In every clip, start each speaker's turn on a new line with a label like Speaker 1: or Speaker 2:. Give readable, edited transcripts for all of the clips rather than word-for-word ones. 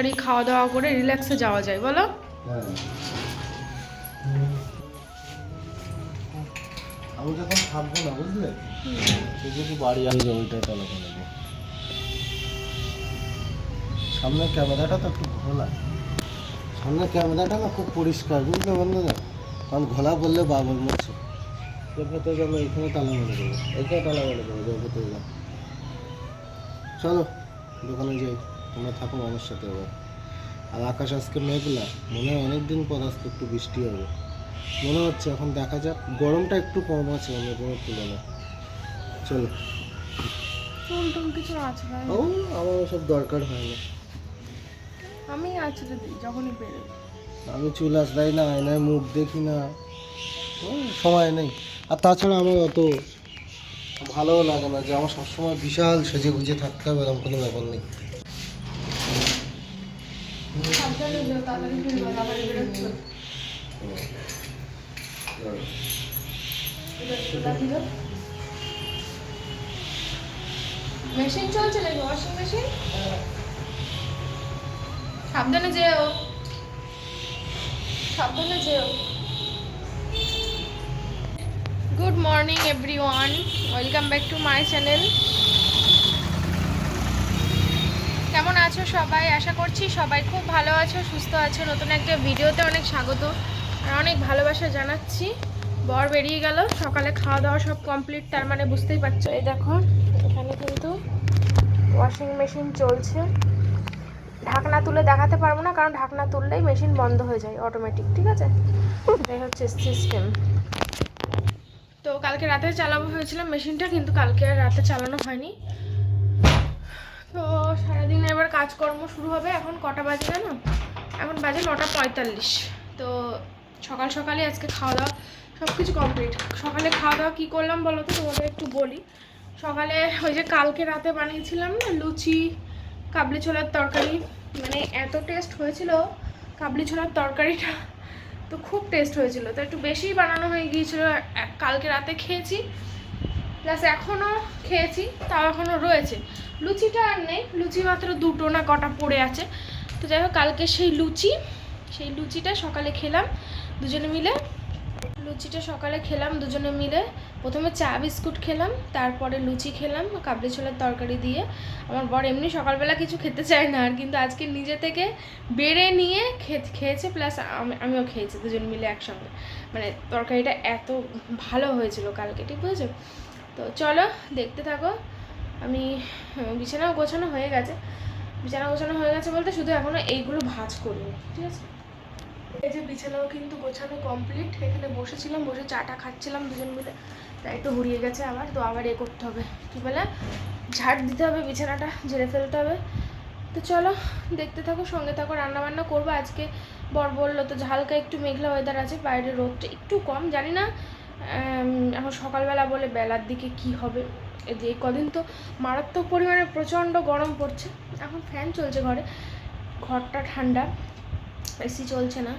Speaker 1: তাড়াতাড়ি খাওয়া দাওয়া করে রিল্যাক্সে যাওয়া যায়, বলো?
Speaker 2: হ্যাঁ, আমি যখন থাকবো না, বুঝলে, যদি বাড়ি আসবে ওইটাই তাহলে নেবো। সামনের ক্যামেরাটা তো খুব ঘোলা, সামনের ক্যামেরাটা না খুব পরিষ্কার, বুঝলে বন্ধুরা, কারণ ঘোলা বললে বাবুর মরছে। ভেতরে যাবো, এখানে তালা মেরে দেবো, এখানে তালা মেরে দেবো, ভেতরে যাবো। চলো দোকানে যাই, তোমরা থাকো আমার সাথে এবার। আর আকাশ আজকে মেঘলা, মনে হয় অনেকদিন পর আজকে একটু বৃষ্টি হবে মনে হচ্ছে। এখন দেখা যাক, গরমটা একটু কম আছে অন্য কোনো তুলনায়। চলো।
Speaker 1: চুল কিছু আছে ভাই?
Speaker 2: ও, আমার ওসব দরকার হয় না।
Speaker 1: আমি আছে যদি যখনই বেরোই।
Speaker 2: আমি চুল আসলাই না, আয়নায় মুখ দেখি না, সময় নেই। আর তাছাড়া আমার অত ভালোও লাগে না যে আমার সবসময় বিশাল সেজে গুজে থাকতে হবে, এরকম কোনো ব্যাপার নেই।
Speaker 1: মেশিন চলছে নাকি ওয়াশিং মেশিন? সাবধানে যেও, সাবধানে যেও। Good morning everyone, welcome back to my channel. কেমন আছো সবাই? আশা করছি সবাই খুব ভালো আছো, সুস্থ আছো। নতুন একটা ভিডিওতে অনেক স্বাগত আর অনেক ভালোবাসা জানাচ্ছি। বর বেরিয়ে গেল, সকালে খাওয়া দাওয়া সব কমপ্লিট, তার মানে বুঝতেই পারছো। এই দেখো এখানে কিন্তু ওয়াশিং মেশিন চলছে। ঢাকনা তুলে দেখাতে পারবো না, কারণ ঢাকনা তুললেই মেশিন বন্ধ হয়ে যায় অটোমেটিক, ঠিক আছে? এটাই হচ্ছে সিস্টেম। তো কালকে রাতে চালাবো ভেবেছিলাম মেশিনটা, কিন্তু কালকে আর রাতে চালানো হয়নি। তো সারাদিন এবার কাজকর্ম শুরু হবে। এখন কটা বাজে জানো? এখন বাজে 9:45। তো সকাল সকালে আজকে খাওয়া দাওয়া সব কিছু কমপ্লিট। সকালে খাওয়া দাওয়া কী করলাম বলো তো, তোমাদের একটু বলি। সকালে ওই যে কালকে রাতে বানিয়েছিলাম না লুচি, কাবলি ছোলার তরকারি, মানে এত টেস্ট হয়েছিল কাবলি ছোলার তরকারিটা, তো খুব টেস্ট হয়েছিল। তো একটু বেশিই বানানো হয়ে গিয়েছিলো, কালকে রাতে খেয়েছি, প্লাস এখনও খেয়েছি, তাও এখনও রয়েছে। লুচিটা আর নেই, লুচি মাত্র দুটো না কটা পড়ে আছে। তো যাই হোক, কালকে সেই লুচিটা সকালে খেলাম দুজনে মিলে। প্রথমে চা বিস্কুট খেলাম, তারপরে লুচি খেলাম কাবলি ছোলার তরকারি দিয়ে। আমার বর এমনি সকালবেলা কিছু খেতে চায় না, আর কিন্তু আজকে নিজে থেকে বেড়ে নিয়ে খেয়েছে, প্লাস আমিও খেয়েছি, দুজন মিলে একসঙ্গে। মানে তরকারিটা এত ভালো হয়েছিল কালকে, ঠিক বুঝেছো? তো চলো দেখতে থাকো। আমি বিছানাও গোছানো হয়ে গেছে বলতে শুধু এখনও এইগুলো ভাঁজ করিনি, ঠিক আছে? এই যে বিছানাও কিন্তু গোছানো কমপ্লিট। এখানে বসেছিলাম, বসে চাটা খাচ্ছিলাম দুজন মিলে, তাই একটু হারিয়ে গেছে আবার। তো আবার করতে হবে, কী বলে, ঝাড় দিতে হবে, বিছানাটা ঝেড়ে ফেলতে হবে। তো চলো দেখতে থাকো, সঙ্গে থাকো। রান্নাবান্না করবো আজকে। বর বললো তো হালকা একটু মেঘলা ওয়েদার আছে, বাইরে রোদটা একটু কম, জানি না এখন সকালবেলা বলে বেলার দিকে কি হবে। এই যে কদিন তো মারাত্মক পরিমাণে প্রচণ্ড গরম পড়ছে। এখন ফ্যান চলছে ঘরে, ঘরটা ঠান্ডা, এসি চলছে না।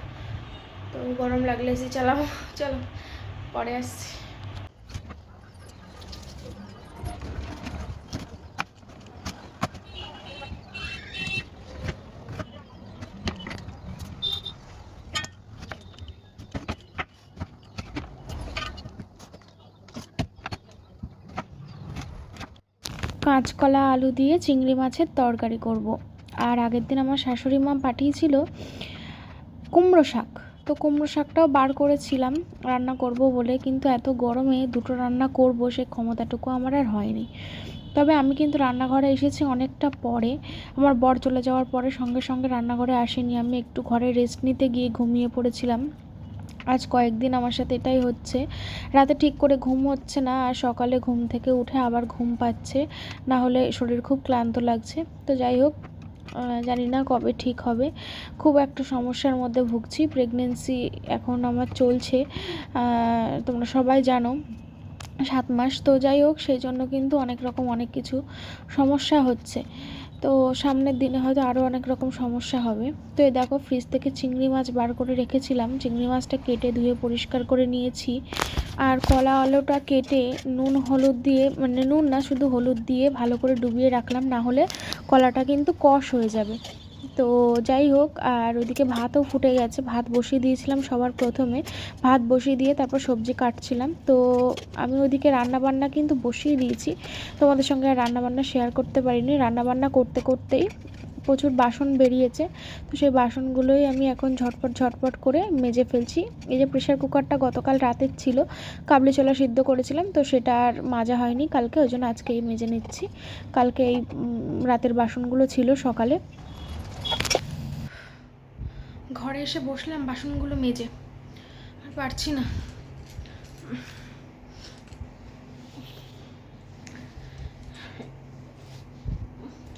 Speaker 1: তো গরম লাগলে এসি চালাবো। চলো পরে আসছি। কাঁচকলা আলু দিয়ে চিংড়ি মাছের তরকারি করব। আর আগের দিন আমার শাশুড়ি মা পাঠিয়েছিল কুমড়ো শাক, তো কুমড়ো শাকটাও বার করেছিলাম রান্না করব বলে, কিন্তু এত গরমে দুটো রান্না করব সে ক্ষমতাটুকু আমার আর হয়নি। তবে আমি কিন্তু রান্নাঘরে এসেছি অনেকটা পরে, আমার বর চলে যাওয়ার পরে সঙ্গে সঙ্গে রান্নাঘরে আসেনি। আমি একটু ঘরে রেস্ট নিতে গিয়ে ঘুমিয়ে পড়েছিলাম। আজ কয়েকদিন আমার সাথে এটাই হচ্ছে, রাতে ঠিক করে ঘুম হচ্ছে না, আর সকালে ঘুম থেকে উঠে আবার ঘুম পাচ্ছে, না হলে শরীর খুব ক্লান্ত লাগছে। তো যাই হোক, জানি না কবে ঠিক হবে। খুব একটা সমস্যার মধ্যে ভুগছি, প্রেগনেন্সি এখন আমার চলছে, তোমরা সবাই জানো, 7 মাস। তো যাই হোক, সেই জন্য কিন্তু অনেক কিছু সমস্যা হচ্ছে। তো সামনের দিনে হয়তো আরও অনেক রকম সমস্যা হবে। তো এই দেখো, ফ্রিজ থেকে চিংড়ি মাছ বার করে রেখেছিলাম, চিংড়ি মাছটা কেটে ধুয়ে পরিষ্কার করে নিয়েছি। আর কলা আলুটা কেটে নুন হলুদ দিয়ে, মানে নুন না, শুধু হলুদ দিয়ে ভালো করে ডুবিয়ে রাখলাম, না হলে কলাটা কিন্তু কষ হয়ে যাবে। তো যাই হোক, আর ওইদিকে ভাতও ফুটে গেছে। ভাত বসিয়ে দিয়েছিলাম সবার প্রথমে, ভাত বসিয়ে দিয়ে তারপর সবজি কাটছিলাম। তো আমি ওইদিকে রান্নাবান্না কিন্তু বসিয়ে দিয়েছি, তোমাদের সঙ্গে আর রান্নাবান্না শেয়ার করতে পারিনি। রান্নাবান্না করতে করতেই প্রচুর বাসন বেরিয়েছে, তো সেই বাসনগুলোই আমি এখন ঝটপট ঝটপট করে মেজে ফেলছি। এই যে প্রেশার কুকারটা গতকাল রাতের ছিল, কাবলি ছোলা সিদ্ধ করেছিলাম, তো সেটা আর মাজা হয়নি কালকে, ওই জন্য আজকেই মেজে নিচ্ছি। কালকে এই রাতের বাসনগুলো ছিল সকালে। ঘরে এসে বসলাম বাসনগুলো মেজে, আর পারছি না।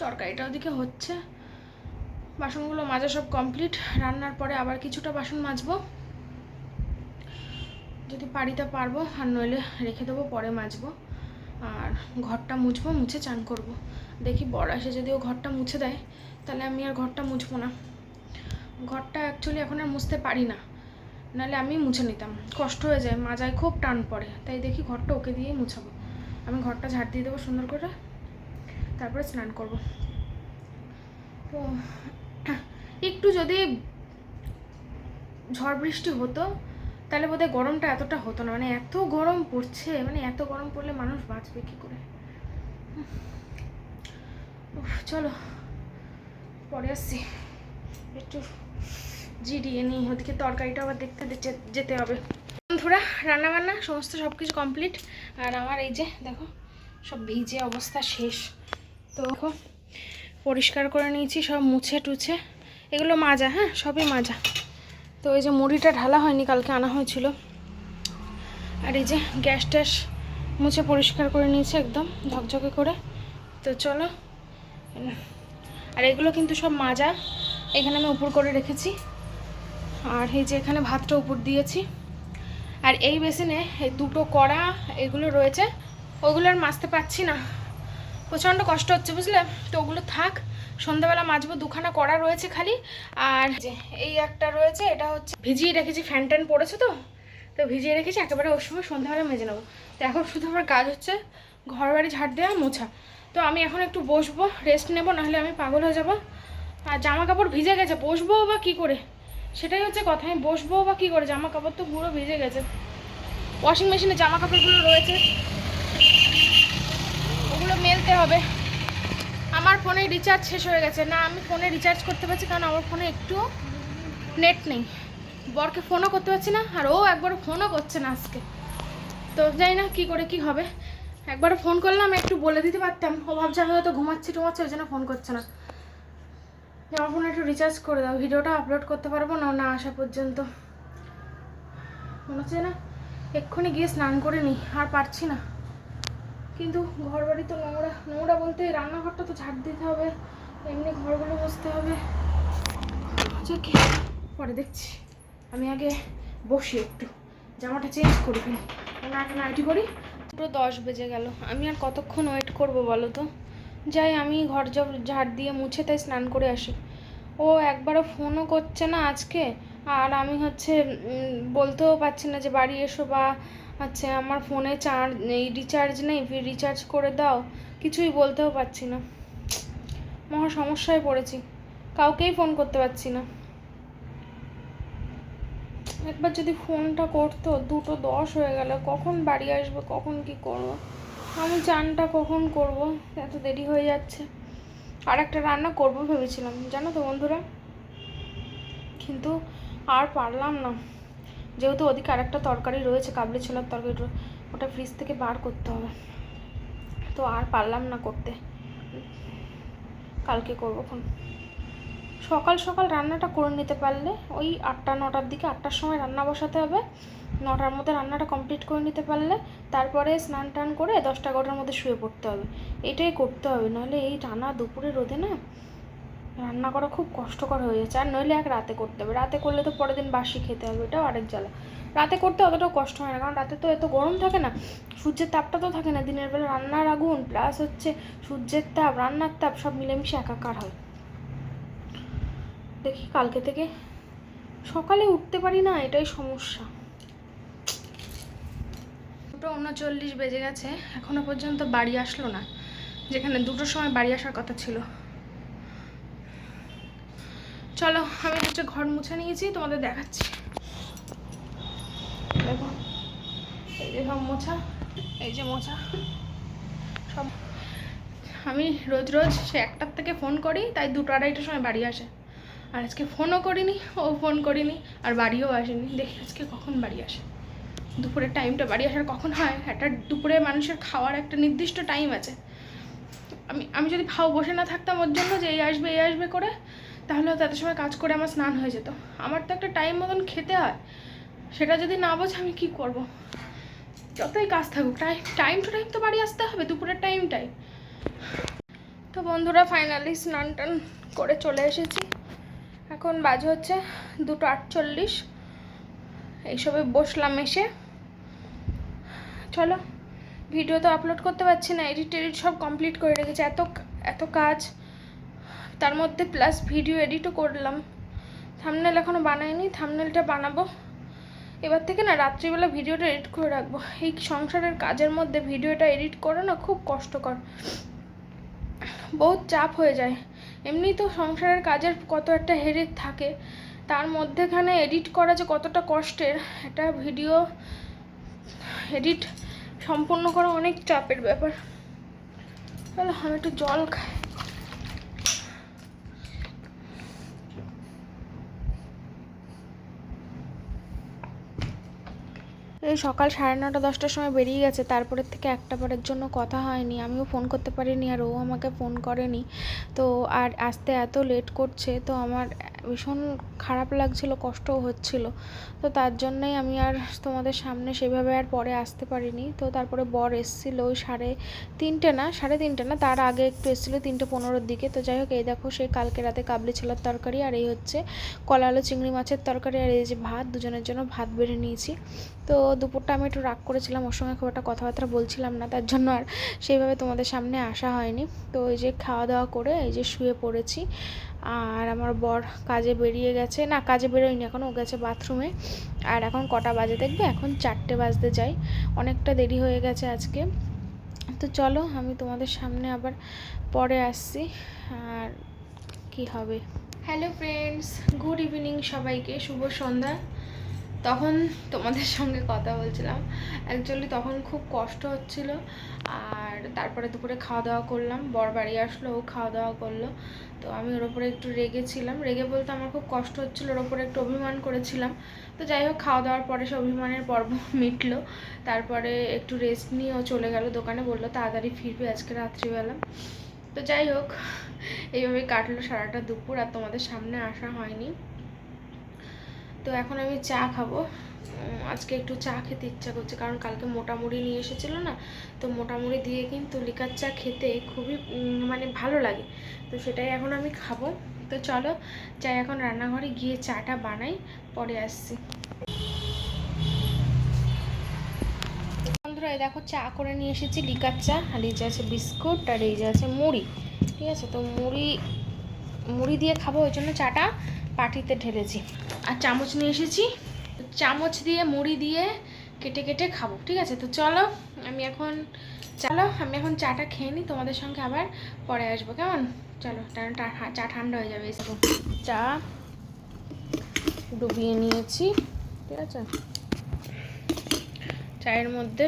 Speaker 1: তরকারিটা ওদিকে হচ্ছে, বাসনগুলো মাজা সব কমপ্লিট। রান্নার পরে আবার কিছুটা বাসন মাজবো, যদি পারি তা পারবো, আর নইলে রেখে দেবো, পরে মাজবো। আর ঘরটা মুছবো, মুছে চান করব। দেখি বড় এসে যদি ও ঘরটা মুছে দেয় তাহলে আমি আর ঘরটা মুছবো না। ঘরটা অ্যাকচুয়ালি এখন আর মুছতে পারি না, নাহলে আমি মুছে নিতাম, কষ্ট হয়ে যায়, মাজায় খুব টান পড়ে। তাই দেখি ঘরটা ওকে দিয়েই মুছাবো। আমি ঘরটা ঝাড় দিয়ে দেবো সুন্দর করে, তারপরে স্নান করব। তো একটু যদি ঝড় বৃষ্টি হতো তাহলে বোধহয় গরমটা এতটা হতো না। মানে এত গরম পড়ছে, মানে এত গরম পড়লে মানুষ বাঁচবে কী করে। চলো পরে আসছি, একটু জিরিয়ে নিই, ওদিকে তরকারিটা আবার দেখতে যেতে হবে। বন্ধুরা রান্নাবান্না সমস্ত সব কিছু কমপ্লিট, আর আমার এই যে দেখো সব ভিজে অবস্থা শেষ। তো দেখো পরিষ্কার করে নিয়েছি সব, মুছে টুছে, এগুলো মাজা, হ্যাঁ সবই মাজা। তো এই যে মুড়িটা ঢালা হয়নি, কালকে আনা হয়েছিল। আর এই যে গ্যাস ট্যাস মুছে পরিষ্কার করে নিয়েছি একদম ঝকঝকে করে। তো চলো, আর এগুলো কিন্তু সব মাজা, এখানে আমি উপর করে রেখেছি। আর এই যে এখানে ভাতটা উপর দিয়েছি। আর এই বেসিনে এই দুটো কড়া এগুলো রয়েছে, ওগুলো আর মাজতে পারছি না, প্রচণ্ড কষ্ট হচ্ছে বুঝলে। তো ওগুলো থাক, সন্ধ্যাবেলা মাজবো। দুখানা কড়া রয়েছে খালি। আর যে এই একটা রয়েছে, এটা হচ্ছে ভিজিয়ে রেখেছি, ফ্যান ট্যান পড়েছে তো ভিজিয়ে রেখেছি, একেবারে ওর সময় সন্ধ্যাবেলা মেজে নেবো। তো এখন শুধু আমার কাজ হচ্ছে ঘর বাড়ি ঝাড় দেওয়া, মোছা। তো আমি এখন একটু বসবো, রেস্ট নেবো, নাহলে আমি পাগল হয়ে যাবো। আর জামা কাপড় ভিজে গেছে, বসবো বা কী করে, সেটাই হচ্ছে কথা। আমি বসবো বা কী করে, জামা কাপড় তো পুরো ভিজে গেছে। ওয়াশিং মেশিনে জামা কাপড়গুলো রয়েছে, ওগুলো মেলতে হবে। আমার ফোনে রিচার্জ শেষ হয়ে গেছে না, আমি ফোনে রিচার্জ করতে পারছি, কারণ আমার ফোনে একটু নেট নেই। বরকে ফোনও করতে পারছি না, আর ও একবারও ফোনও করছে না আজকে। তো জানি না কী করে কী হবে। একবারও ফোন করলাম, একটু বলে দিতে পারতাম, ও ভাবছে আমি হয়তো ঘুমাচ্ছি ওই জন্য ফোন করছে না। আমার ফোনে একটু রিচার্জ করে দাও, ভিডিওটা আপলোড করতে পারবো না না আসা পর্যন্ত। মনে হচ্ছে না এক্ষুনি গিয়ে স্নান করে নিই, আর পারছি না। কিন্তু ঘর বাড়ি তো নোংরা, নোংরা বলতে রান্নাঘরটা তো ঝাড় দিতে হবে, এমনি ঘরগুলো বসতে হবে। পরে দেখছি, আমি আগে বসি, একটু জামাটা চেঞ্জ করি, একটা নাইটি করি। পুরো 10 বেজে গেল, আমি আর কতক্ষণ ওয়েট করব বলো তো। যাই আমি ঘর ঝাড় দিয়ে মুছে তাই স্নান করে আসি। ও একবারও ফোনও করছে না আজকে, আর আমি হচ্ছে বলতেও পারছি না যে বাড়ি এসো, বা আচ্ছা আমার ফোনে রিচার্জ নেই, রিচার্জ করে দাও, কিছুই বলতেও পারছি না। মহা সমস্যায় পড়েছি, কাউকেই ফোন করতে পারছি না। একবার যদি ফোনটা করতো, 2:10 হয়ে গেল, কখন বাড়ি আসবে, কখন কি করব, আমি চানটা কখন করব, এত দেরি হয়ে যাচ্ছে। আর একটা রান্না করবো ভেবেছিলাম জানো তো বন্ধুরা, কিন্তু আর পারলাম না, যেহেতু ওদিকে আরেকটা তরকারি রয়েছে, কাবলি ছোলার তরকারি, ওটা ফ্রিজ থেকে বার করতে হবে। তো আর পারলাম না করতে, কালকে করবো। সকাল সকাল রান্নাটা করে নিতে পারলে, ওই 8টা-9টার দিকে, 8টার সময় রান্না বসাতে হবে, 9টার মধ্যে রান্নাটা কমপ্লিট করে নিতে পারলে তারপরে স্নান টান করে 10টা-11টার মধ্যে শুয়ে পড়তে হবে। এটাই করতে হবে, নাহলে এই টানা দুপুরে রোদে না রান্না করা খুব কষ্টকর হয়ে যাচ্ছে। আর নইলে রাতে করতে হবে, রাতে করলে তো পরের দিন বাসি খেতে হবে, এটাও আরেক জ্বালা। রাতে করতে অতটাও কষ্ট হয় না, কারণ রাতে তো এত গরম থাকে না, সূর্যের তাপটা তো থাকে না। দিনের বেলা রান্নার আগুন প্লাস হচ্ছে সূর্যের তাপ, রান্নার তাপ, সব মিলেমিশে একাকার হয়। দেখি কালকে থেকে সকালে উঠতে পারি না, এটাই সমস্যা। 2:39 বেজে গেছে, এখনো পর্যন্ত বাড়ি আসলো না, যেখানে 2টোর সময় বাড়ি আসার কথা ছিল। চলো আমি হচ্ছে ঘর মুছে নিয়েছি, তোমাদের দেখাচ্ছি। দেখো এই যে সব মোছা, এই যে মোছা সব। আমি রোজ রোজ সে 1টার থেকে ফোন করি, তাই 2টো 2:30টার সময় বাড়ি আসে। আর আজকে ফোনও করিনি, ও ফোন করিনি, আর বাড়িও আসেনি। দেখি আজকে কখন বাড়ি আসে। দুপুরের টাইমটা বাড়ি আসার কখন হয়, একটা দুপুরে মানুষের খাওয়ার একটা নির্দিষ্ট টাইম আছে। আমি যদি বসে না থাকতাম ওর জন্য যে এই আসবে করে, তাহলে তাদের সময় কাজ করে আমার স্নান হয়ে যেত। আমার তো একটা টাইম মতন খেতে হয়, সেটা যদি না বোঝে আমি কি করব? যতই কাজ থাকুক, টাইম টু টাইম তো বাড়ি আসতে হবে, দুপুরের টাইমটাই। তো বন্ধুরা ফাইনালি স্নান টান করে চলে এসেছি। এখন বাজে হচ্ছে 2:48। এইসবে বসলাম এসে। চলো, ভিডিও তো আপলোড করতে পারছি না, এডিট সব কমপ্লিট করে রেখেছি। এত কাজ, তার মধ্যে প্লাস ভিডিও এডিটও করলাম। থাম্বনেল এখনও বানাইনি, থাম্বনেলটা বানাবো। এবার থেকে না রাত্রিবেলা ভিডিওটা এডিট করে রাখবো। এই সংসারের কাজের মধ্যে ভিডিওটা এডিট করা না খুব কষ্টকর, বহুত চাপ হয়ে যায়। এমনি তো সংসারের কাজের কত একটা হেডেক থাকে, তার মধ্যেখানে এডিট করা যে কতটা কষ্টের, একটা ভিডিও এডিট সম্পূর্ণ করা অনেক চাপের ব্যাপার। তাহলে আমি একটু জল খাই। এই সকাল 9:30 10টার সময় বেরিয়ে গেছে, তারপরের থেকে একটা বারের জন্য কথা হয়নি। আমিও ফোন করতে পারিনি, আর ও আমাকে ফোন করেনি। তো আর আসতে এত লেট করছে, তো আমার ভীষণ খারাপ লাগছিল, কষ্টও হচ্ছিল। তো তার জন্যই আমি আর তোমাদের সামনে সেভাবে আর পরে আসতে পারিনি। তো তারপরে বর এসেছিলো ওই 3:30 না, তার আগে একটু এসেছিলো 3:15-র দিকে। তো যাই হোক, এই দেখো সেই কালকে রাতে কাবলি ছোলার তরকারি, আর এই হচ্ছে কলা আলু চিংড়ি মাছের তরকারি, আর এই যে ভাত, দুজনের জন্য ভাত বেড়ে নিয়েছি। তো দুপুরটা আমি একটু রাগ করেছিলাম, ওর সঙ্গে খুব একটা কথাবার্তা বলছিলাম না, তার জন্য আর সেইভাবে তোমাদের সামনে আসা হয়নি। তো এই যে খাওয়া দাওয়া করে এই যে শুয়ে পড়েছি। আর আমার বর কাজে বেরিয়ে গেছে, না কাজে বেরোয়নি এখন, ও গেছে বাথরুমে। আর এখন কটা বাজে দেখবে, এখন 4টে বাজতে যাই, অনেকটা দেরি হয়ে গেছে আজকে। তো চলো আমি তোমাদের সামনে আবার পরে আসছি। আর কি হবে। হ্যালো ফ্রেন্ডস, গুড ইভিনিং সবাইকে, শুভ সন্ধ্যা। তখন তোমাদের সঙ্গে কথা বলছিলাম, অ্যাকচুয়ালি তখন খুব কষ্ট হচ্ছিল। আর তারপরে দুপুরে খাওয়া দাওয়া করলাম, বর বাড়ি আসলো, ও খাওয়া দাওয়া করলো। তো আমি ওর ওপরে একটু রেগেছিলাম, রেগে বলতে আমার খুব কষ্ট হচ্ছিলো, ওর ওপরে একটু অভিমান করেছিলাম। তো যাই হোক, খাওয়া দাওয়ার পরে সে অভিমানের পর্ব মিটলো। তারপরে একটু রেস্ট নিয়ে ও চলে গেল দোকানে, বললো তাড়াতাড়ি ফিরবে আজকে রাত্রিবেলা। তো যাই হোক, এইভাবে কাটলো সারাটা দুপুর, আর তোমাদের সামনে আসা হয়নি। তো এখন আমি চা খাবো। আজকে একটু চা খেতে ইচ্ছা করছে, কারণ কালকে মোটা মুড়ি নিয়ে এসেছিলো না, তো মোটা মুড়ি দিয়ে কিন্তু লিকার চা খেতে খুবই মানে ভালো লাগে। তো সেটাই এখন আমি খাবো। তো চলো যাই, এখন রান্নাঘরে গিয়ে চাটা বানাই, পরে আসছি। বন্ধুরা এই দেখো, চা করে নিয়ে এসেছি লিকার চা, আর এই যে আছে বিস্কুট, আর এই যে আছে মুড়ি। ঠিক আছে, তো মুড়ি দিয়ে খাবো, ওই জন্য চাটা পাটিতে ঢেলেছি। আর চামচ নিয়ে এসেছি, চামচ দিয়ে মুড়ি দিয়ে কেটে কেটে খাবো। ঠিক আছে, তো চলো আমি এখন চাটা খেয়ে নিই, তোমাদের সঙ্গে আবার পরে আসবো, কেমন? চলো, চা ঠান্ডা হয়ে যাবে। এসব চা ডুবিয়ে নিয়েছি, ঠিক আছে। চায়ের মধ্যে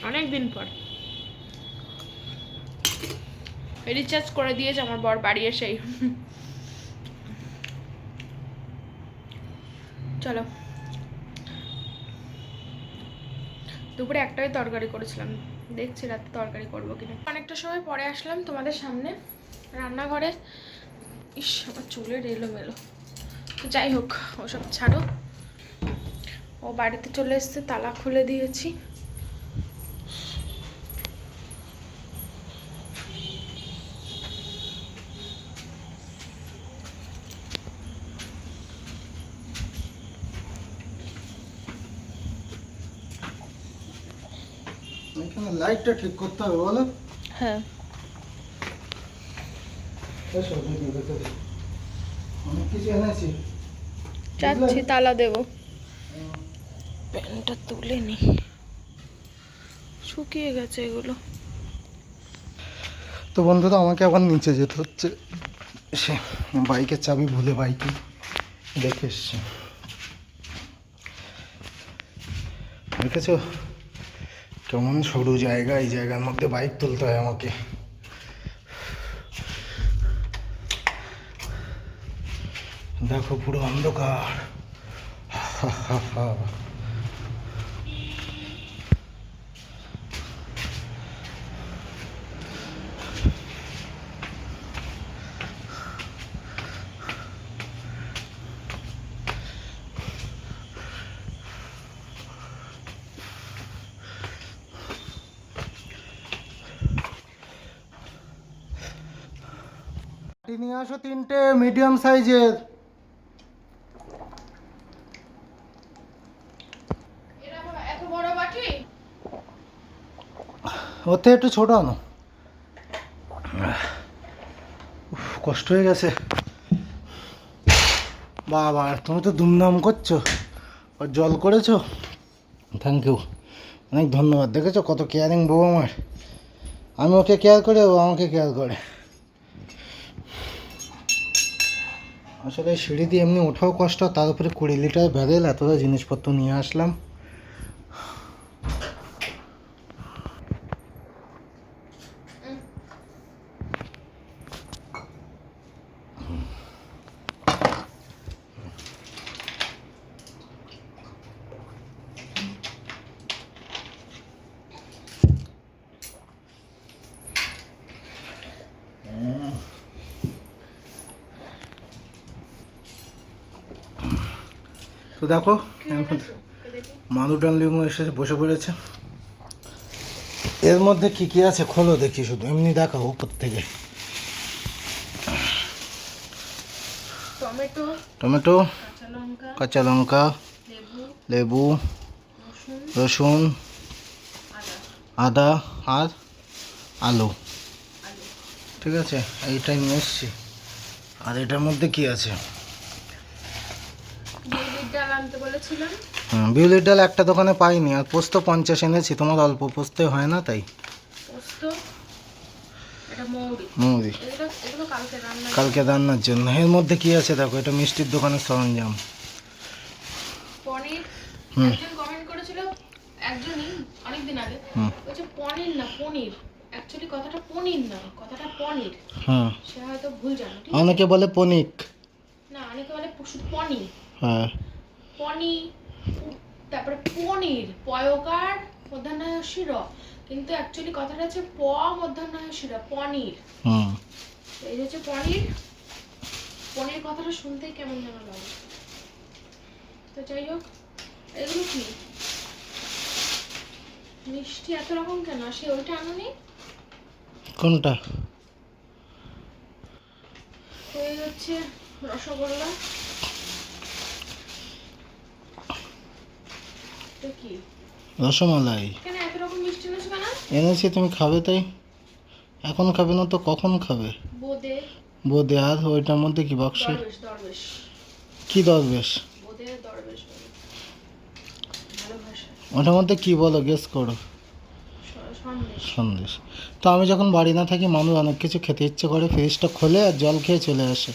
Speaker 1: অনেক দিন পর রিচার্জ করে দিয়েছে আমার বর বাড়ি এসেই। চলো, দুপুরে একটাই তরকারি করেছিলাম, দেখছি রাতে তরকারি করবো কিনা। অনেকটা সময় পরে আসলাম তোমাদের সামনে রান্নাঘরে। ইস, আমার চুলের এলোমেলো। যাই হোক, ওসব ছাড়ো। ও বাড়িতে চলে এসছে, তালা খুলে দিয়েছি।
Speaker 2: এখানে লাইটটা ঠিক করতে হবে, বলো?
Speaker 1: হ্যাঁ,
Speaker 2: অনেক কিছু এনেছি,
Speaker 1: যাচ্ছি, তালা দেবো। প্যান্টটা তুলে নি। শুকিয়ে গেছে এগুলো।
Speaker 2: তো বন্ধুরা আমাকে আবার নিচে যেতে হচ্ছে, সে বাইকের চাবি ভুলে বাইকে দেখে এসছে। দেখেছো কেমন সরু জায়গা, এই জায়গার মধ্যে বাইক তুলতে হয় আমাকে। দেখো পুরো অন্ধকার। নিয়ে আসো 3টে মিডিয়াম সাইজের।
Speaker 1: এত বড় বাটি?
Speaker 2: ওতে একটু ছোট আনো। কষ্ট হয়ে গেছে বাবা, তুমি তো দুমদাম করছো। আর জল করেছো, থ্যাংক ইউ, অনেক ধন্যবাদ। দেখেছো কত কেয়ারিং বউ আমার। আমি ওকে কেয়ার করে, ও আমাকে কেয়ার করে। আসলে সিঁড়ি দিয়ে এমনি ওঠাও কষ্ট, তার উপরে 20 লিটার ব্যারেল, এতটা জিনিসপত্র নিয়ে আসলাম। তো দেখো মাদুটান লিমু এসে বসে পড়েছে। এর মধ্যে কি কি আছে খোলো দেখি, শুধু এমনি দেখো উপর থেকে।
Speaker 1: টমেটো,
Speaker 2: টমেটো,
Speaker 1: কাঁচা লঙ্কা,
Speaker 2: কাঁচা লঙ্কা,
Speaker 1: লেবু,
Speaker 2: লেবু,
Speaker 1: রসুন,
Speaker 2: রসুন,
Speaker 1: আদা,
Speaker 2: আদা আর আলু।
Speaker 1: আলু।
Speaker 2: ঠিক আছে, এইটাই নিয়ে এসছি। আর এটার মধ্যে কি আছে?
Speaker 1: বিউলির ডাল আনতে বলেছিলাম।
Speaker 2: বিউলির ডাল একটা দোকানে পাইনি। আর পোস্ত 50 এনেছি, তোমার অল্প পোস্তে হয় না তাই।
Speaker 1: পোস্ত, এটা মৌরি।
Speaker 2: মৌরি
Speaker 1: এগুলো কালকে রান্না।
Speaker 2: কালকে রান্নার জন্য। এর মধ্যে কি আছে দেখো, এটা মিষ্টির দোকানের সরঞ্জাম।
Speaker 1: পনির।
Speaker 2: হুম।
Speaker 1: একজন কমেন্ট করেছিল, একজনই অনেকদিন আগে,
Speaker 2: হুম।
Speaker 1: বলছে পনির না পনির। অ্যাকচুয়ালি কথাটা পনির না, কথাটা পনির।
Speaker 2: হ্যাঁ,
Speaker 1: সে হয়তো ভুল জানো, ঠিক আছে?
Speaker 2: অনেকে বলে পনিক।
Speaker 1: না, অনেকে বলে শুধু পনি।
Speaker 2: হ্যাঁ,
Speaker 1: পনি, তারপরে পনির, পয়কার মধ্যাহ্নয় শির, কিন্তু অ্যাকচুয়ালি কথাটা হচ্ছে প মধ্যাহ্নয় শির, পনির।
Speaker 2: হুম।
Speaker 1: এই হচ্ছে পনির। পনির কথাটা শুনতেই কেমন যেন লাগে। তো যাই হোক, এগুলো কি মিষ্টি এত রকম কেন? সে ওইটা আনুনি?
Speaker 2: কোনটা?
Speaker 1: হয়ে যাচ্ছে রসগোল্লা। এটা কি?
Speaker 2: রসমালাই
Speaker 1: কেন এত রকম মিষ্টি এনেছো কেন?
Speaker 2: এনেছি, তুমি খাবে তাই। এখন খাবে না তো কখন খাবে?
Speaker 1: বোদে।
Speaker 2: বোদে। আর ওইটার মধ্যে কি বাক্সে
Speaker 1: দরবেশ, দরবেশ।
Speaker 2: কি দরবেশ?
Speaker 1: বোদে দরবেশ বলে। ভালো ভাষা।
Speaker 2: ওটার মধ্যে কি বলো, গেস করো।
Speaker 1: সন্দেশ।
Speaker 2: সন্দেশ। তো আমি যখন বাড়ি না থাকি, মানুষ অনেক কিছু খেতে ইচ্ছে করে, ফ্রিজটা খোলে আর জল খেয়ে চলে আসে,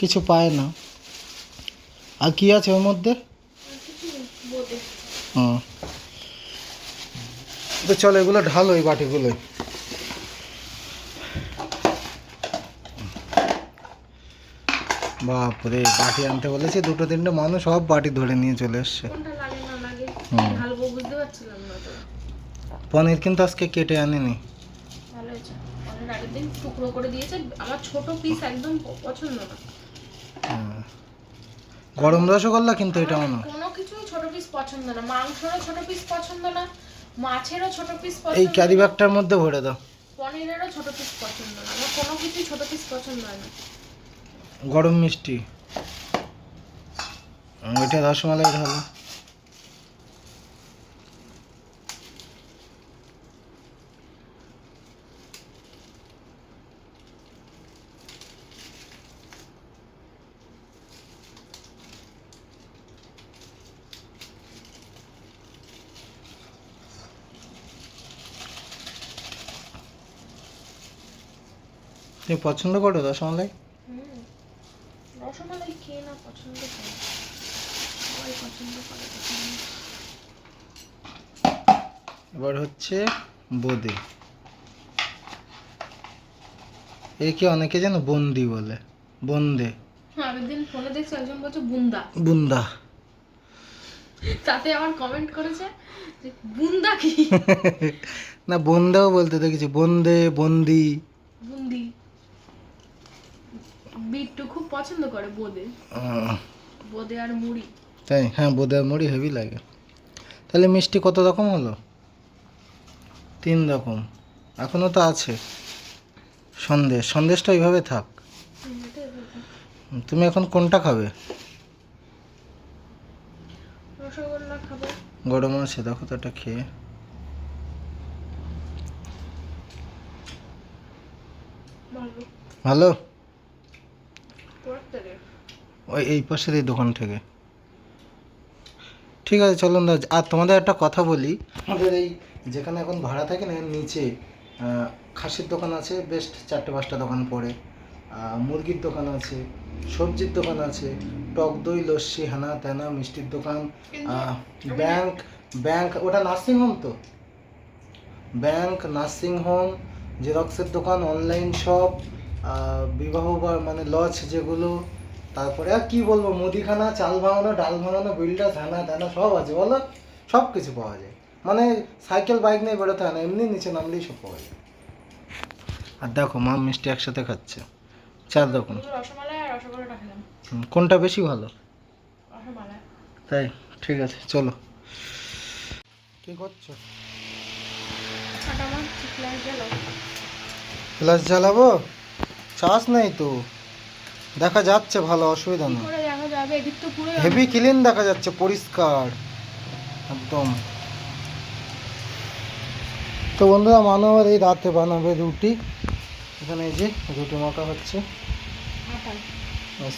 Speaker 2: কিছু পায় না। আর কি আছে ওর মধ্যে?
Speaker 1: আর কিছু নেই, বোদে।
Speaker 2: হুম। তো চলো এগুলো ঢালো এই বাটিগুলোই। বাপরে, বাটি আনতে বলেছি, 2-3টে মানুষ সব বাটি ধরে নিয়ে চলে এসছে।
Speaker 1: কোনটা লাগে না লাগে
Speaker 2: হুম।
Speaker 1: ঢালবো বুঝতে পারছিলাম না তো।
Speaker 2: পনির কিন্তু আজকে কেটে আনিনি।
Speaker 1: ভালো হয়েছে। অনেক আগের দিন টুকরো করে দিয়েছে। আমার ছোট পিস একদম পছন্দ না।
Speaker 2: হ্যাঁ। গরম রসগোল্লা কিন্তু এটা
Speaker 1: আমার
Speaker 2: মনে হয়।
Speaker 1: কোনো কিছুই ছোট পিস পছন্দ না। মাংসেরও ছোট পিস পছন্দ না, মাছেরও ছোট পিস
Speaker 2: এই
Speaker 1: পছন্দ
Speaker 2: ক্যারি
Speaker 1: না,
Speaker 2: ব্যাগটার মধ্যে ভরে দাও।
Speaker 1: পনিরেরও ছোট পিস পছন্দ না। আমার কোনো কিছুই ছোট পিস পছন্দ হয় না।
Speaker 2: গরম মিষ্টি, ওইটা রসমালাই ঢালো। তুমি পছন্দ করো রসমালাই?
Speaker 1: রসমালাই কে না পছন্দ করে, সবাই পছন্দ করে রসমালাই।
Speaker 2: এবার হচ্ছে বোঁদে। একে অনেকে যেন বন্দি বলে, বোঁদে।
Speaker 1: আগের দিন ফোনে দেখছি একজন বলছে বুন্দা,
Speaker 2: বুন্দা।
Speaker 1: তাতে আমার কমেন্ট করেছে যে বুন্দা কি?
Speaker 2: না বোন্দাও বলতে দেখেছি, বন্দে, বন্দি।
Speaker 1: বুন্দি। বিট্টু খুব পছন্দ করে বোঁদে, বোঁদে আর মুড়ি।
Speaker 2: তাই? হ্যাঁ, বোঁদে আর মুড়ি হেভি লাগে। তাহলে মিষ্টি কত রকম হলো? 3 রকম। এখনো তো আছে সন্দেশ, সন্দেশটা ওইভাবে থাক। তুমি এখন কোনটা খাবে?
Speaker 1: রসগোল্লা খাবো।
Speaker 2: গরম আছে, দেখো তো এটা খেয়ে। ভালো? ওই এই পাশের এই দোকান থেকে। ঠিক আছে চলো না। আর তোমাদের একটা কথা বলি, আমাদের এই যেখানে এখন ভাড়া থাকে না, এর নিচে খাসির দোকান আছে, বেশ 4-5টা দোকান পড়ে। মুরগির দোকান আছে, সবজির দোকান আছে, টক দই লস্যি হেনা তেনা, মিষ্টির দোকান, ব্যাংক ওটা নার্সিংহোম তো, ব্যাংক, নার্সিংহোম, জেরক্সের দোকান, অনলাইন শপ, বিবাহ বা মানে লজ যেগুলো, তারপরে আর কি বলবো, মুদিখানা, চাল ভাঙানো, ডাল ভাঙানো, বিল্ডার্স হেনা তেনা সব আছে বলো, সব কিছু পাওয়া যায়। মানে সাইকেল বাইক নিয়ে বেরোতে হয় না, এমনি নিচে নামলেই সব পাওয়া যায়। আর দেখো মা মিষ্টি একসাথে খাচ্ছে, 4 রকম।
Speaker 1: রসমালাই আর রসগোল্লাটা খেলাম।
Speaker 2: কোনটা বেশি ভালো?
Speaker 1: রসমালাই।
Speaker 2: তাই? ঠিক আছে চলো। কি করছো? ফ্ল্যাশ জ্বালাবো? চার্জ নেই তো। দেখা যাচ্ছে ভালো, অসুবিধা নেই। হেভি ক্লিন দেখা যাচ্ছে, পরিষ্কার একদম। তো বন্ধুরা, মানবার এই রাতে বানাবে রুটি। এখানে এই যে রুটি মাখা হচ্ছে,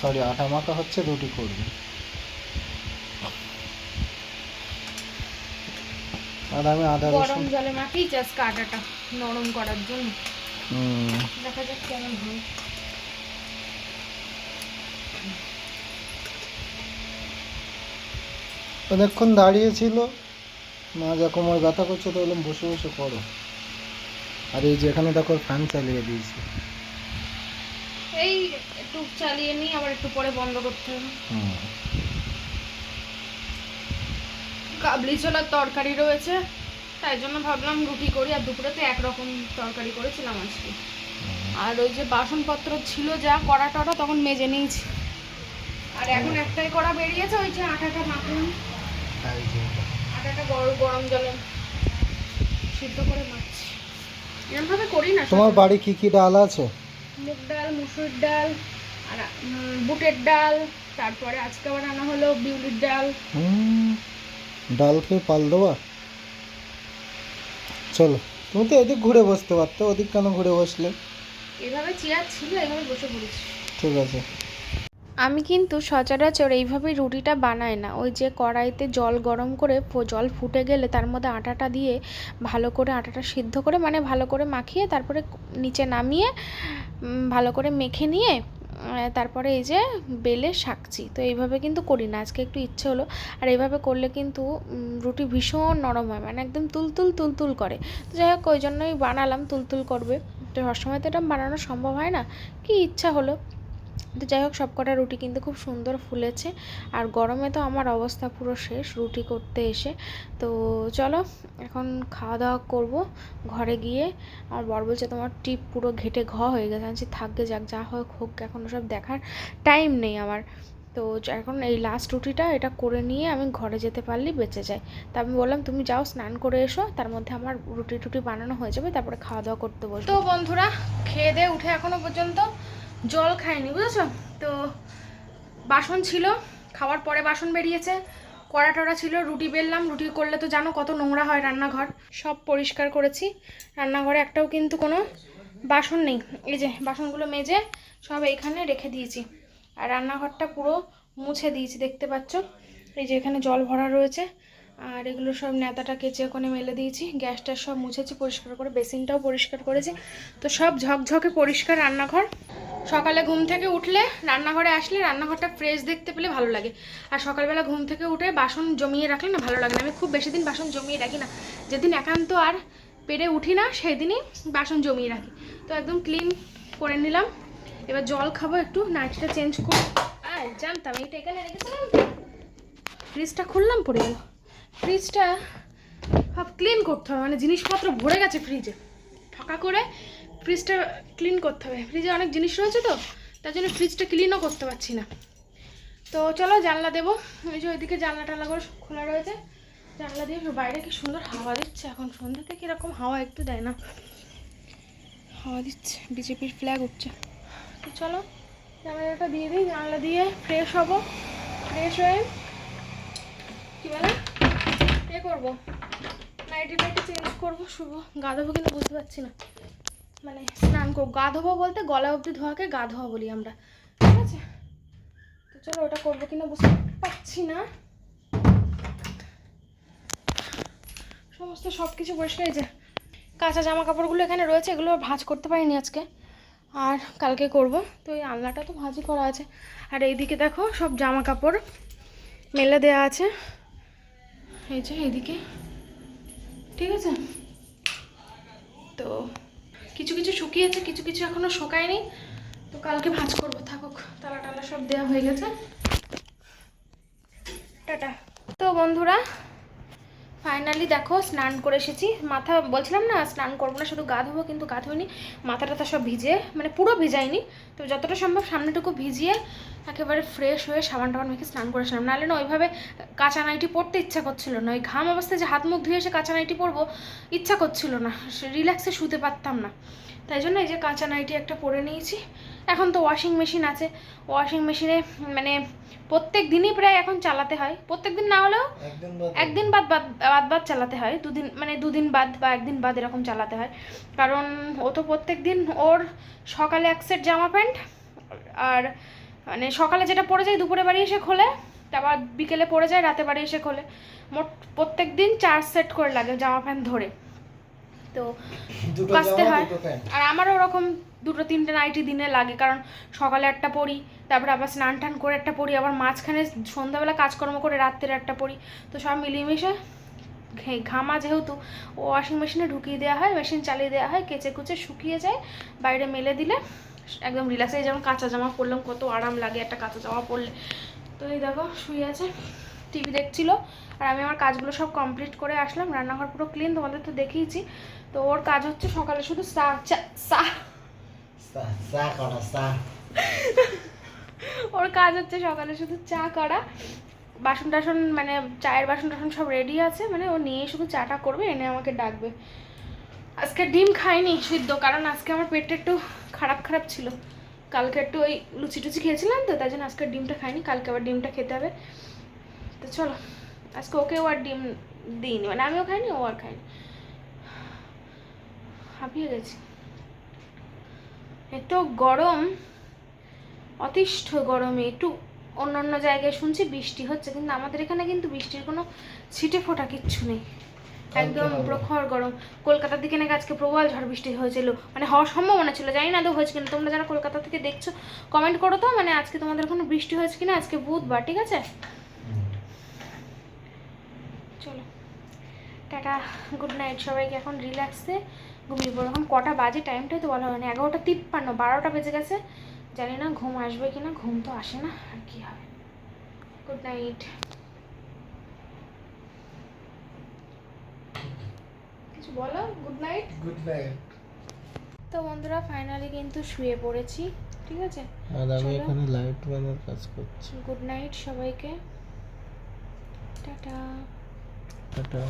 Speaker 2: সরি আটা মাখা হচ্ছে, রুটি করবে। আর আমি আদা
Speaker 1: গরম জলে মাখিয়েছি আজকে আটাটা নরম করার জন্য। দেখা যাক কেমন হয়।
Speaker 2: অনেকক্ষণ দাঁড়িয়েছিল, মা যা কোমর ব্যথা করছে তো বললাম বসে বসে করো। আর এই যে এখানে দেখো ফ্যান চালিয়ে দিয়েছি।
Speaker 1: এই একটু চালিয়ে নিই, আবার একটু পরে বন্ধ করতে হবে। কাবলি ছোলার তরকারি রয়েছে, তাই জন্য ভাবলাম রুটি করি। আর দুপুরে তো একরকম তরকারি করেছিলাম আজকে। আর ওই যে বাসনপত্র ছিল যা কড়া টড়া তখন মেজে নিয়েছি। আর এখন একটাই কড়া বেরিয়েছে, ওই যে আটাটা মাখলাম, আটাটা গরম জলে সিদ্ধ করে মাখছি। এরকমভাবে করি না।
Speaker 2: তোমার বাড়ি কি কি ডাল আছে?
Speaker 1: মুগ ডাল, মুসুর ডাল, আর বুটের ডাল, তারপরে আজকে আবার আনা হলো বিউলির ডাল।
Speaker 2: ডাল খেয়ে পাল দেওয়া। চলো, তুমি তো এদিক ঘুরে বসতে পারতো, ওদিক কেন ঘুরে বসলে?
Speaker 1: এভাবে চেয়ার ছিল, এভাবে বসে পড়েছি।
Speaker 2: ঠিক আছে।
Speaker 1: আমি কিন্তু সচরাচর এইভাবে রুটিটা বানাই না। ওই যে কড়াইতে জল গরম করে জল ফুটে গেলে তার মধ্যে আটাটা দিয়ে ভালো করে আটাটা সিদ্ধ করে, মানে ভালো করে মাখিয়ে তারপরে নিচে নামিয়ে ভালো করে মেখে নিয়ে তারপরে এই যে বেলে শাকছি। তো এইভাবে কিন্তু করি না, আজকে একটু ইচ্ছে হলো। আর এইভাবে করলে কিন্তু রুটি ভীষণ নরম হয়, মানে একদম তুলতুল করে। তো যাই হোক, ওই জন্যই বানালাম, তুলতুল করবে। তো সবসময় তো এটা বানানো সম্ভব হয় না, কি ইচ্ছা হলো। তো যাই হোক, সব কটা রুটি কিন্তু খুব সুন্দর ফুলেছে। আর গরমে তো আমার অবস্থা পুরো শেষ রুটি করতে এসে। তো চলো এখন খাওয়া দাওয়া করবো ঘরে গিয়ে। আমার বর বলছে তোমার টিপ পুরো ঘেটে হয়ে গেছে। আমি থাকবে, যাক যা হোক হোক, এখন ওসব দেখার টাইম নেই আমার। তো এখন এই লাস্ট রুটিটা এটা করে নিয়ে আমি ঘরে যেতে পারলেই বেঁচে যায়। তা আমি বললাম তুমি যাও স্নান করে এসো, তার মধ্যে আমার রুটি টুটি বানানো হয়ে যাবে, তারপরে খাওয়া দাওয়া করতে বসবো। তো বন্ধুরা, খেয়ে দিয়ে উঠে এখনো পর্যন্ত জল খাইনি, বুঝেছো তো। বাসন ছিল, খাওয়ার পরে বাসন বেরিয়েছে, কড়া টড়া ছিল, রুটি বেললাম। রুটি করলে তো জানো কত নোংরা হয় রান্নাঘর, সব পরিষ্কার করেছি। রান্নাঘরে একটাও কিন্তু কোনো বাসন নেই। এই যে বাসনগুলো মেজে সব এইখানে রেখে দিয়েছি। আর রান্নাঘরটা পুরো মুছে দিয়েছি, দেখতে পাচ্ছ। এই যে এখানে জল ভরা রয়েছে, আর এগুলো সব নেতাটা কেচে ওখানে মেলে দিয়েছি, গ্যাসটা সব মুছেছি পরিষ্কার করে, বেসিনটাও পরিষ্কার করেছি। তো সব ঝকঝকে পরিষ্কার রান্নাঘর। সকালে ঘুম থেকে উঠলে রান্নাঘরে আসলে রান্নাঘরটা ফ্রেশ দেখতে পেলে ভালো লাগে। আর সকালবেলা ঘুম থেকে উঠে বাসন জমিয়ে রাখলে না ভালো লাগে না। আমি খুব বেশি দিন বাসন জমিয়ে রাখি না, যেদিন একান্ত আর পেরে উঠি না সেই দিনই বাসন জমিয়ে রাখি। তো একদম ক্লিন করে নিলাম। এবার জল খাবো, একটু নাইটটা চেঞ্জ করবো। আর জানতাম এইটা এখানে রেখেছিলাম, ফ্রিজটা খুললাম পড়ে গেল। ফ্রিজটা সব ক্লিন করতে হবে, মানে জিনিসপত্র ভরে গেছে ফ্রিজে, ফাঁকা করে ফ্রিজটা ক্লিন করতে হবে। ফ্রিজে অনেক জিনিস রয়েছে তো তার জন্য ফ্রিজটা ক্লিনও করতে পারছি না। তো চলো জানলা দেবো, ওই যে ওইদিকে জানলা টানলা করে খোলা রয়েছে, জানলা দিয়ে বাইরে কি সুন্দর হাওয়া দিচ্ছে। এখন সন্ধ্যাতে কীরকম হাওয়া একটু দেয় না, হাওয়া দিচ্ছে, বিজেপির ফ্ল্যাগ উঠছে। তো চলো জানলাটা দিয়ে দিই, জানলা দিয়ে ফ্রেশ হবো। ফ্রেশ হয়ে কী বলে এ করবো, নাইটি চেঞ্জ করবো, শুভ গা ধোবো, কিন্তু বুঝতে পারছি না মানে স্নান করবো। গা ধোবো বলতে গলা অবধি ধোয়াকে গা ধোয়া বলি আমরা, ঠিক আছে? তো চলো ওটা করবো কিনা বুঝতে পারছি না। সমস্ত সব কিছু পরিষ্কার। এই যে কাঁচা জামা কাপড়গুলো এখানে রয়েছে, এগুলো ভাঁজ করতে পারিনি আজকে, আর কালকে করব। তো এই আলনাটা তো ভাঁজই করা আছে। আর এইদিকে দেখো সব জামা কাপড় মেলে দেওয়া আছে, এই যে এইদিকে, ঠিক আছে? তো কিছু কিছু শুকিয়েছে, কিছু কিছু এখনো শুকায়নি। তো কালকে ভাঁজ করবো, থাকুক। তালা টালা সব দেওয়া হয়ে গেছে। টাটা। তো বন্ধুরা ফাইনালি দেখো স্নান করে এসেছি। মাথা বলছিলাম না স্নান করবো না, শুধু গা ধোবো, কিন্তু গা ধুইনি। মাথাটা তো সব ভিজে, মানে পুরো ভিজাইনি, তো যতটা সম্ভব সামনেটুকু ভিজিয়ে একেবারে ফ্রেশ হয়ে সাবান টাবান মেখে স্নান করেছিলাম। নাহলে না ওইভাবে কাঁচা নাইটি পরতে ইচ্ছা করছিল না। ওই ঘাম অবস্থায় যে হাত মুখ ধুয়ে এসে কাঁচা নাইটি পরবো ইচ্ছা করছিল না, রিল্যাক্সে শুতে পারতাম না। তাই জন্য এই যে কাঁচা নাইটি একটা পরে নিয়েছি। এখন তো ওয়াশিং মেশিন আছে, ওয়াশিং মেশিনে মানে প্রত্যেক দিনই প্রায় এখন চালাতে হয়, প্রত্যেক দিন না হলেও একদিন বাদ বাদ বাদ বাদ চালাতে হয়, দুদিন বাদ বা একদিন বাদ এরকম চালাতে হয়। কারণ ও তো প্রত্যেক দিন ওর সকালে এক সেট জামা প্যান্ট, আর মানে সকালে যেটা পরে যায় দুপুরে বাড়ি এসে খোলে, তারপর বিকেলে পরে যায় রাতে বাড়ি এসে খোলে। মোট প্রত্যেক দিন 4 সেট করে লাগে জামা প্যান্ট ধরে, তো কাচতে হয়। আর আমারও ওরকম 2-3টে নাইটি দিনে লাগে, কারণ সকালে একটা পরি, তারপরে আবার স্নান টান করে একটা পরি, আবার মাঝখানে সন্ধ্যাবেলা কাজকর্ম করে রাত্রে একটা পরি। তো সব মিলিয়ে মিশে ঘামা যেহেতু ওয়াশিং মেশিনে ঢুকিয়ে দেওয়া হয়, মেশিন চালিয়ে দেওয়া হয়, কেচে কুচে শুকিয়ে যায়, বাইরে মেলে দিলে একদম রিল্যাক্স। এই যেমন কাঁচা জামা পরলাম, কত আরাম লাগে একটা কাঁচা জামা পরলে। তো এই দেখো শুয়ে আছে, টিভি দেখছিল, আর আমি আমার কাজগুলো সব কমপ্লিট করে আসলাম। রান্নাঘর পুরো ক্লিন, তোমাদের তো দেখিয়েছি। তো ওর কাজ হচ্ছে সকালে শুধু ওর কাজ হচ্ছে সকালে শুধু চা করা। বাসন টাসন মানে চায়ের বাসন টাসন সব রেডি আছে, মানে ও নিয়ে শুধু চাটা করবে, এনে আমাকে ডাকবে। আজকে ডিম খাইনি সিদ্ধ, কারণ আজকে আমার পেটটা একটু খারাপ ছিল। কালকে একটু ওই লুচি টুচি খেয়েছিলাম, তো তাই জন্য আজকে ডিমটা খাইনি, কালকে আবার ডিমটা খেতে হবে। তো চলো আজকে ওকেও আর ডিম দিইনি, মানে আমিও খাইনি ও আর খাইনি। হাঁপিয়ে গেছি, এত গরম, অতিষ্ঠ গরমে। একটু অন্য জায়গায় শুনছি বৃষ্টি হচ্ছে, কিন্তু আমাদের এখানে কিন্তু বৃষ্টির কোনো ছিটে ফোটা কিচ্ছু নেই, একদম প্রখর গরম। কলকাতার দিকে নাকি আজকে প্রবল ঝড় বৃষ্টি হয়েছিল, মানে হওয়ার সম্ভাবনা ছিল, জানি না তো হয়েছে কিনা। তোমরা যারা কলকাতা থেকে দেখছো কমেন্ট করো তো, মানে আজকে তোমাদের ওখানে বৃষ্টি হয়েছে কিনা। আজকে বুধবার, ঠিক আছে? চলো টাটা, গুড নাইট সবাইকে। এখন রিল্যাক্সে ঘুমিয়ে পড়ো। এখন কটা বাজে টাইমটাই তো বলা হয়নি, 11:53, 12টা বেজে গেছে। জানি না ঘুম আসবে কিনা, ঘুম তো আসে না, আর কি হবে। Good night. কিছু বলো, গুড নাইট।
Speaker 2: Good night.
Speaker 1: তো বন্ধুরা ফাইনালি কিন্তু শুয়ে পড়েছি, ঠিক আছে?
Speaker 2: আর আমি এখানে লাইট ম্যানের কাজ করছি।
Speaker 1: গুড নাইট সবাইকে, টাটা।
Speaker 2: টাটা।